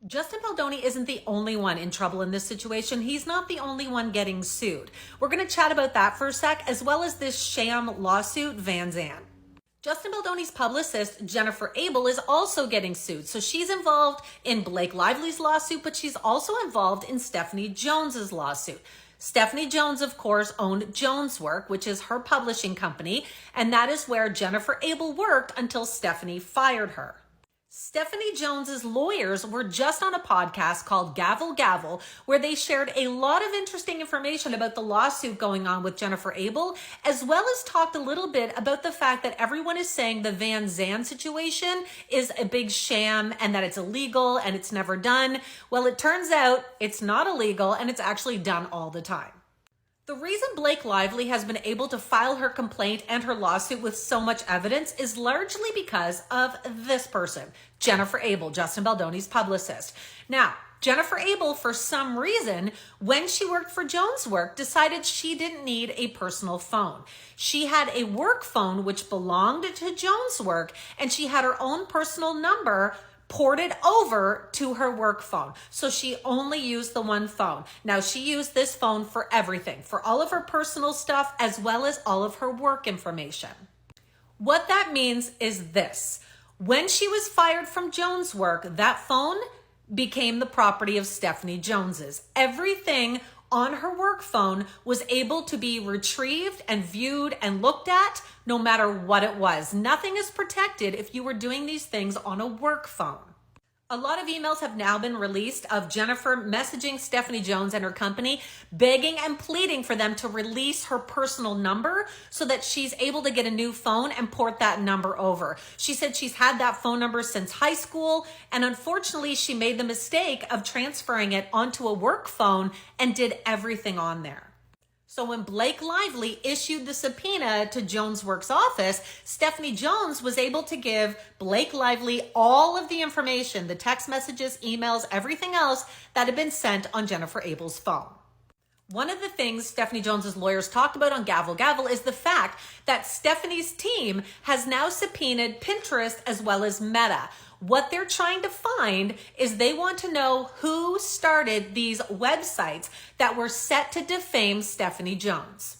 Justin Baldoni isn't the only one in trouble in this situation. He's not the only one getting sued. We're going to chat about that for a sec, as well as this sham lawsuit, Vanzan. Justin Baldoni's publicist, Jennifer Abel, is also getting sued. So she's involved in Blake Lively's lawsuit, but she's also involved in Stephanie Jones's lawsuit. Stephanie Jones, of course, owned Jones Work, which is her publishing company, and that is where Jennifer Abel worked until Stephanie fired her. Stephanie Jones's lawyers were just on a podcast called Gavel Gavel, where they shared a lot of interesting information about the lawsuit going on with Jennifer Abel, as well as talked a little bit about the fact that everyone is saying the Vanzan situation is a big sham and that it's illegal and it's never done. Well, it turns out it's not illegal and it's actually done all the time. The reason Blake Lively has been able to file her complaint and her lawsuit with so much evidence is largely because of this person, Jennifer Abel, Justin Baldoni's publicist. Now, Jennifer Abel, for some reason, when she worked for Jones Work, decided she didn't need a personal phone. She had a work phone which belonged to Jones Work, and she had her own personal number ported over to her work phone. So she only used the one phone. Now she used this phone for everything, for all of her personal stuff, as well as all of her work information. What that means is this: when she was fired from Jones Work, that phone became the property of Stephanie Jones's. Everything on her work phone was able to be retrieved and viewed and looked at no matter what it was. Nothing is protected if you were doing these things on a work phone. A lot of emails have now been released of Jennifer messaging Stephanie Jones and her company, begging and pleading for them to release her personal number so that she's able to get a new phone and port that number over. She said she's had that phone number since high school, and unfortunately she made the mistake of transferring it onto a work phone and did everything on there. So when Blake Lively issued the subpoena to Jones Work's office, Stephanie Jones was able to give Blake Lively all of the information, the text messages, emails, everything else that had been sent on Jennifer Abel's phone. One of the things Stephanie Jones's lawyers talked about on Gavel Gavel is the fact that Stephanie's team has now subpoenaed Pinterest as well as Meta. What they're trying to find is they want to know who started these websites that were set to defame Stephanie Jones.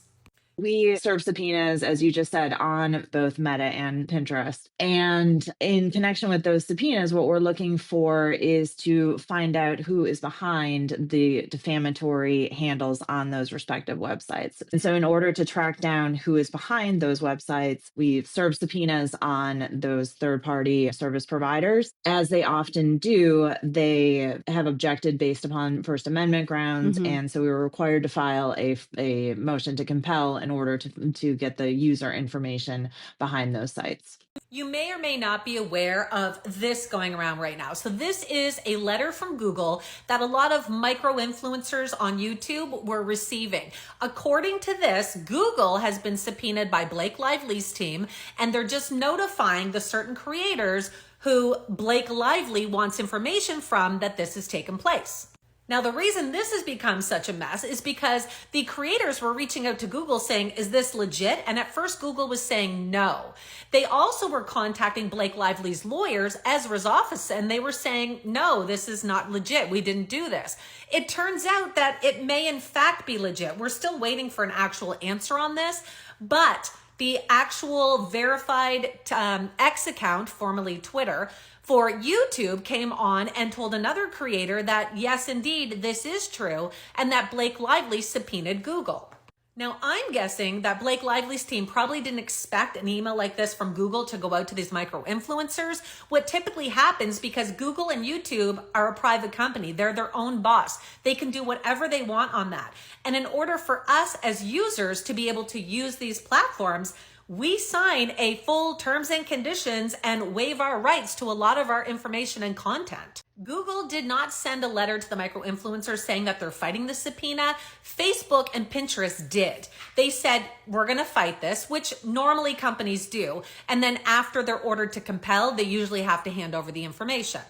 We serve subpoenas, as you just said, on both Meta and Pinterest. And in connection with those subpoenas, what we're looking for is to find out who is behind the defamatory handles on those respective websites. And so in order to track down who is behind those websites, we've served subpoenas on those third-party service providers. As they often do, they have objected based upon First Amendment grounds. And so we were required to file a motion to compel in order to get the user information behind those sites. You may or may not be aware of this going around right now. So this is a letter from Google that a lot of micro-influencers on YouTube were receiving. According to this, Google has been subpoenaed by Blake Lively's team, and they're just notifying the certain creators who Blake Lively wants information from that this has taken place. Now, the reason this has become such a mess is because the creators were reaching out to Google saying, is this legit? And at first, Google was saying no. They also were contacting Blake Lively's lawyers, Ezra's office, and they were saying, no, this is not legit. We didn't do this. It turns out that it may in fact be legit. We're still waiting for an actual answer on this, but the actual verified X account, formerly Twitter, for YouTube came on and told another creator that, yes, indeed, this is true, and that Blake Lively subpoenaed Google. Now, I'm guessing that Blake Lively's team probably didn't expect an email like this from Google to go out to these micro-influencers. What typically happens, because Google and YouTube are a private company, they're their own boss. They can do whatever they want on that. And in order for us as users to be able to use these platforms, we sign a full terms and conditions and waive our rights to a lot of our information and content. Google did not send a letter to the micro-influencers saying that they're fighting the subpoena. Facebook and Pinterest did. They said, we're going to fight this, which normally companies do. And then after they're ordered to compel, they usually have to hand over the information.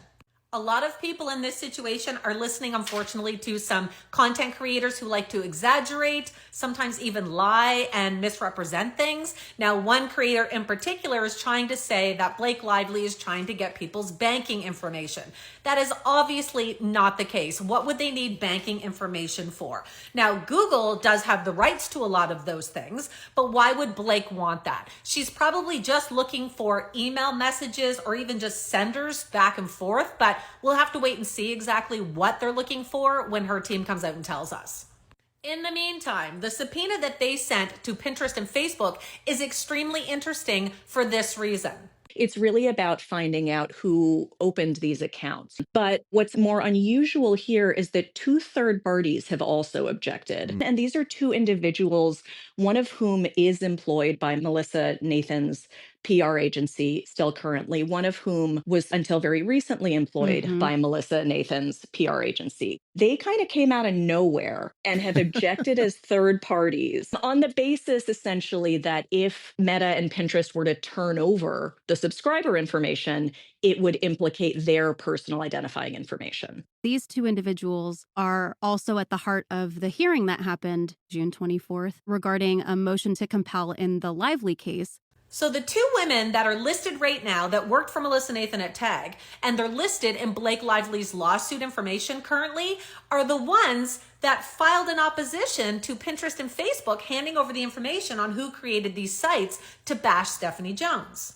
A lot of people in this situation are listening, unfortunately, to some content creators who like to exaggerate, sometimes even lie and misrepresent things. Now, one creator in particular is trying to say that Blake Lively is trying to get people's banking information. That is obviously not the case. What would they need banking information for? Now, Google does have the rights to a lot of those things, but why would Blake want that? She's probably just looking for email messages or even just senders back and forth, but we'll have to wait and see exactly what they're looking for when her team comes out and tells us. In the meantime, the subpoena that they sent to Pinterest and Facebook is extremely interesting for this reason. It's really about finding out who opened these accounts. But what's more unusual here is that two third parties have also objected. And these are two individuals, one of whom is employed by Melissa Nathan's PR agency, still currently, one of whom was until very recently employed by Melissa Nathan's PR agency. They kind of came out of nowhere and have objected as third parties on the basis, essentially, that if Meta and Pinterest were to turn over the subscriber information, it would implicate their personal identifying information. These two individuals are also at the heart of the hearing that happened June 24th regarding a motion to compel in the Lively case. So the two women that are listed right now that worked for Melissa Nathan at TAG, and they're listed in Blake Lively's lawsuit information currently, are the ones that filed an opposition to Pinterest and Facebook handing over the information on who created these sites to bash Stephanie Jones.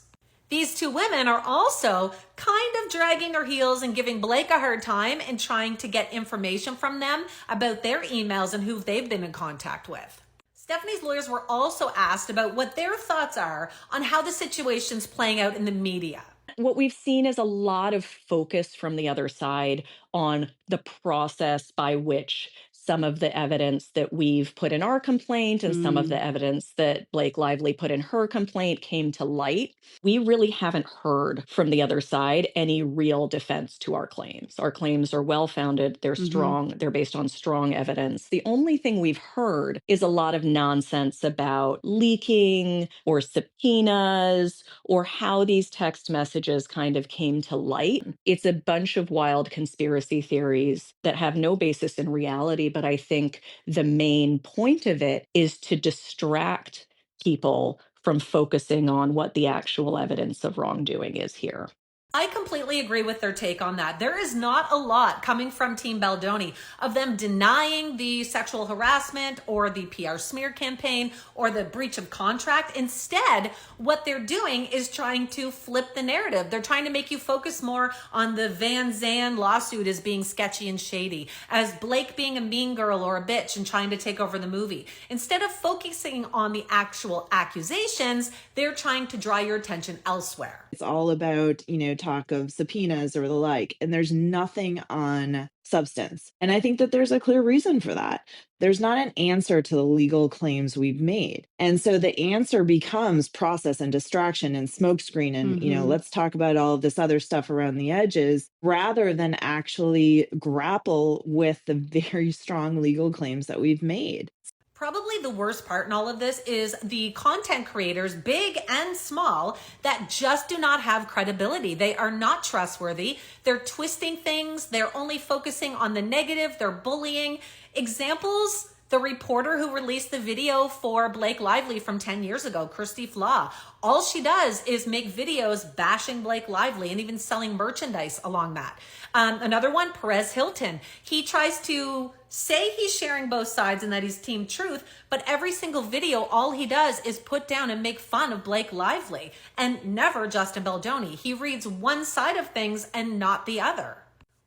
These two women are also kind of dragging their heels and giving Blake a hard time and trying to get information from them about their emails and who they've been in contact with. Stephanie's lawyers were also asked about what their thoughts are on how the situation's playing out in the media. What we've seen is a lot of focus from the other side on the process by which some of the evidence that we've put in our complaint and some of the evidence that Blake Lively put in her complaint came to light. We really haven't heard from the other side any real defense to our claims. Our claims are well-founded, they're strong, they're based on strong evidence. The only thing we've heard is a lot of nonsense about leaking or subpoenas or how these text messages kind of came to light. It's a bunch of wild conspiracy theories that have no basis in reality, but I think the main point of it is to distract people from focusing on what the actual evidence of wrongdoing is here. I completely agree with their take on that. There is not a lot coming from Team Baldoni of them denying the sexual harassment or the PR smear campaign or the breach of contract. Instead, what they're doing is trying to flip the narrative. They're trying to make you focus more on the Vanzan lawsuit as being sketchy and shady, as Blake being a mean girl or a bitch and trying to take over the movie. Instead of focusing on the actual accusations, they're trying to draw your attention elsewhere. It's all about, talk of subpoenas or the like, and there's nothing on substance. And I think that there's a clear reason for that. There's not an answer to the legal claims we've made. And so the answer becomes process and distraction and smokescreen and, let's talk about all of this other stuff around the edges rather than actually grapple with the very strong legal claims that we've made. Probably the worst part in all of this is the content creators, big and small, that just do not have credibility. They are not trustworthy. They're twisting things. They're only focusing on the negative. They're bullying. Examples: the reporter who released the video for Blake Lively from 10 years ago, Kirsty Flaw. All she does is make videos bashing Blake Lively and even selling merchandise along that. Another one, Perez Hilton. He tries to say he's sharing both sides and that he's Team Truth, but every single video, all he does is put down and make fun of Blake Lively and never Justin Baldoni. He reads one side of things and not the other.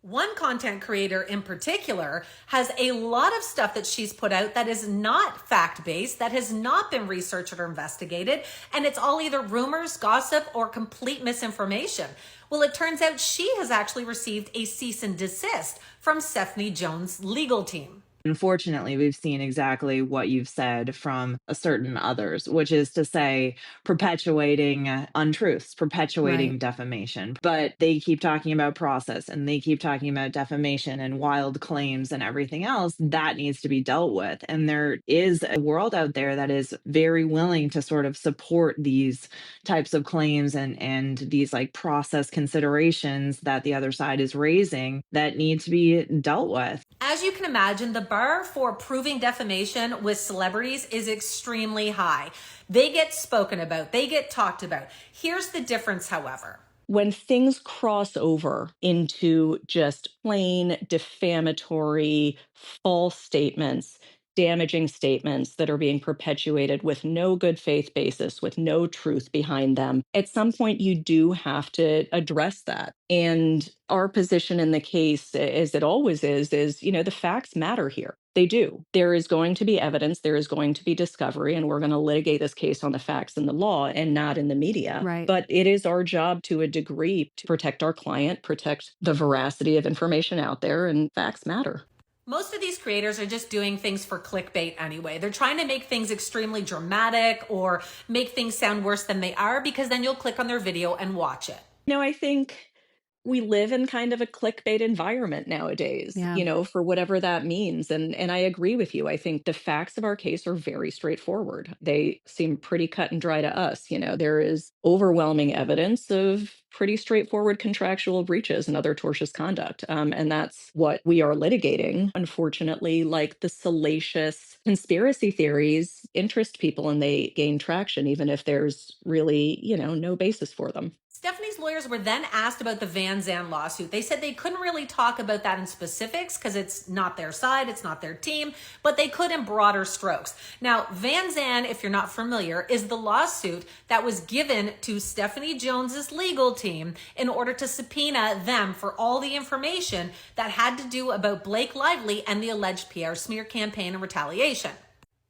One content creator in particular has a lot of stuff that she's put out that is not fact-based, that has not been researched or investigated, and it's all either rumors, gossip, or complete misinformation. Well, it turns out she has actually received a cease and desist from Stephanie Jones' legal team. Unfortunately, we've seen exactly what you've said from certain others, which is to say, perpetuating untruths, perpetuating Right. defamation. But they keep talking about process and they keep talking about defamation and wild claims and everything else that needs to be dealt with. And there is a world out there that is very willing to sort of support these types of claims and these like process considerations that the other side is raising that need to be dealt with. As you can imagine, the bar for proving defamation with celebrities is extremely high. They get spoken about, they get talked about. Here's the difference, however. When things cross over into just plain defamatory, false statements, damaging statements that are being perpetuated with no good faith basis, with no truth behind them, at some point you do have to address that. And our position in the case, as it always is, the facts matter here. They do. There is going to be evidence, there is going to be discovery, and we're going to litigate this case on the facts and the law and not in the media. Right. But it is our job to a degree to protect our client, protect the veracity of information out there, and facts matter. Most of these creators are just doing things for clickbait anyway. They're trying to make things extremely dramatic or make things sound worse than they are, because then you'll click on their video and watch it. I think we live in kind of a clickbait environment nowadays, Yeah. for whatever that means. And I agree with you. I think the facts of our case are very straightforward. They seem pretty cut and dry to us. There is overwhelming evidence of pretty straightforward contractual breaches and other tortious conduct. And that's what we are litigating. Unfortunately, like the salacious conspiracy theories interest people and they gain traction, even if there's really, no basis for them. Stephanie's lawyers were then asked about the Vanzan lawsuit. They said they couldn't really talk about that in specifics because it's not their side, it's not their team, but they could in broader strokes. Now, Vanzan, if you're not familiar, is the lawsuit that was given to Stephanie Jones's legal team in order to subpoena them for all the information that had to do about Blake Lively and the alleged PR smear campaign and retaliation.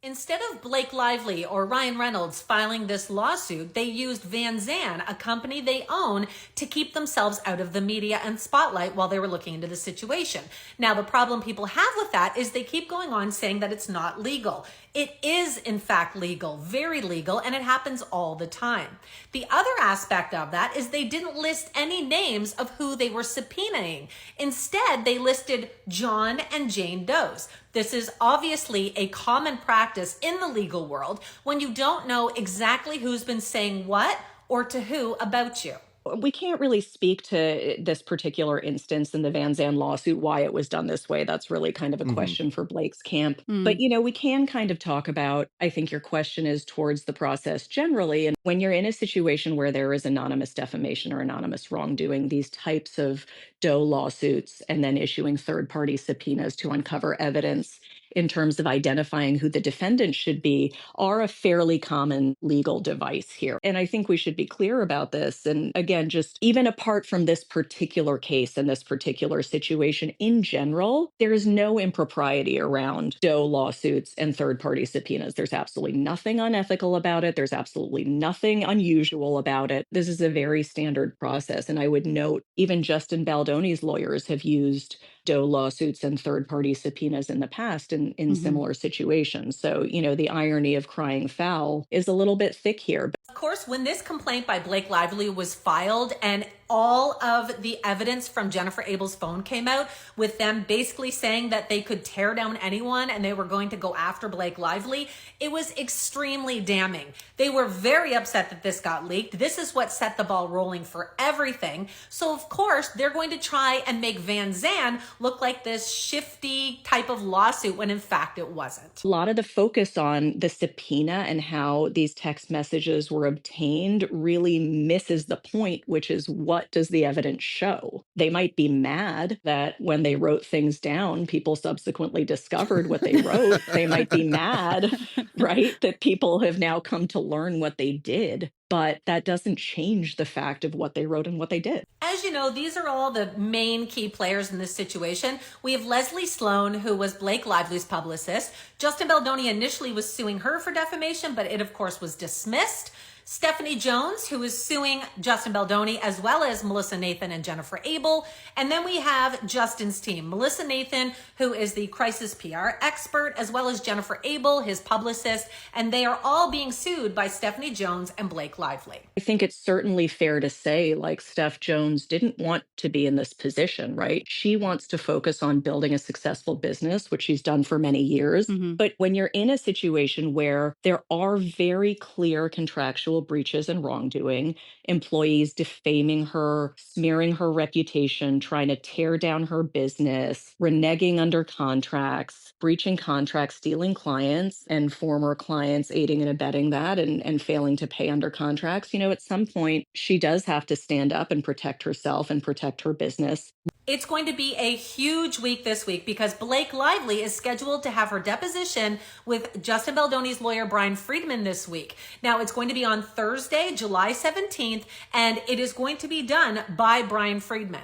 Instead of Blake Lively or Ryan Reynolds filing this lawsuit, they used Vanzan, a company they own, to keep themselves out of the media and spotlight while they were looking into the situation. Now, the problem people have with that is they keep going on saying that it's not legal. It is, in fact, legal, very legal, and it happens all the time. The other aspect of that is they didn't list any names of who they were subpoenaing. Instead, they listed John and Jane Doe's. This is obviously a common practice in the legal world when you don't know exactly who's been saying what or to who about you. We can't really speak to this particular instance in the Vanzan lawsuit, why it was done this way. That's really kind of a question for Blake's camp. But, we can kind of talk about, I think your question is towards the process generally. And when you're in a situation where there is anonymous defamation or anonymous wrongdoing, these types of Doe lawsuits and then issuing third-party subpoenas to uncover evidence in terms of identifying who the defendant should be are a fairly common legal device here. And I think we should be clear about this. And again, just even apart from this particular case and this particular situation in general, there is no impropriety around Doe lawsuits and third-party subpoenas. There's absolutely nothing unethical about it. There's absolutely nothing unusual about it. This is a very standard process. And I would note, even Justin Baldoni's lawyers have used Doe lawsuits and third-party subpoenas in the past in similar situations. So, the irony of crying foul is a little bit thick here. Of course, when this complaint by Blake Lively was filed and all of the evidence from Jennifer Abel's phone came out with them basically saying that they could tear down anyone and they were going to go after Blake Lively, it was extremely damning. They were very upset that this got leaked. This is what set the ball rolling for everything. So of course, they're going to try and make Vanzan look like this shifty type of lawsuit when in fact it wasn't. A lot of the focus on the subpoena and how these text messages were obtained really misses the point, which is what does the evidence show? They might be mad that when they wrote things down, people subsequently discovered what they wrote. They might be mad, right, that people have now come to learn what they did. But that doesn't change the fact of what they wrote and what they did. As you know, these are all the main key players in this situation. We have Leslie Sloan, who was Blake Lively's publicist. Justin Baldoni initially was suing her for defamation, but it, of course, was dismissed. Stephanie Jones, who is suing Justin Baldoni, as well as Melissa Nathan and Jennifer Abel. And then we have Justin's team, Melissa Nathan, who is the crisis PR expert, as well as Jennifer Abel, his publicist, and they are all being sued by Stephanie Jones and Blake Lively. I think it's certainly fair to say, like, Steph Jones didn't want to be in this position, right? She wants to focus on building a successful business, which she's done for many years. But when you're in a situation where there are very clear contractual breaches and wrongdoing, employees defaming her, smearing her reputation, trying to tear down her business, reneging under contracts, breaching contracts, stealing clients, and former clients aiding and abetting that and failing to pay under contracts, at some point, she does have to stand up and protect herself and protect her business. It's going to be a huge week this week because Blake Lively is scheduled to have her deposition with Justin Baldoni's lawyer, Brian Friedman, this week. Now, it's going to be on Thursday, July 17th, and it is going to be done by Brian Friedman.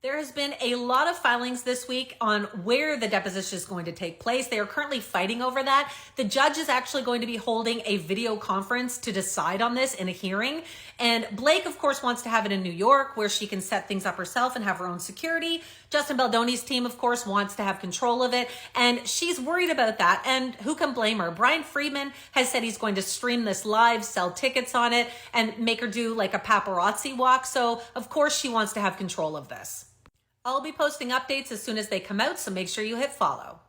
There has been a lot of filings this week on where the deposition is going to take place. They are currently fighting over that. The judge is actually going to be holding a video conference to decide on this in a hearing. And Blake, of course, wants to have it in New York where she can set things up herself and have her own security. Justin Baldoni's team, of course, wants to have control of it. And she's worried about that. And who can blame her? Brian Friedman has said he's going to stream this live, sell tickets on it, and make her do like a paparazzi walk. So, of course, she wants to have control of this. I'll be posting updates as soon as they come out, so make sure you hit follow.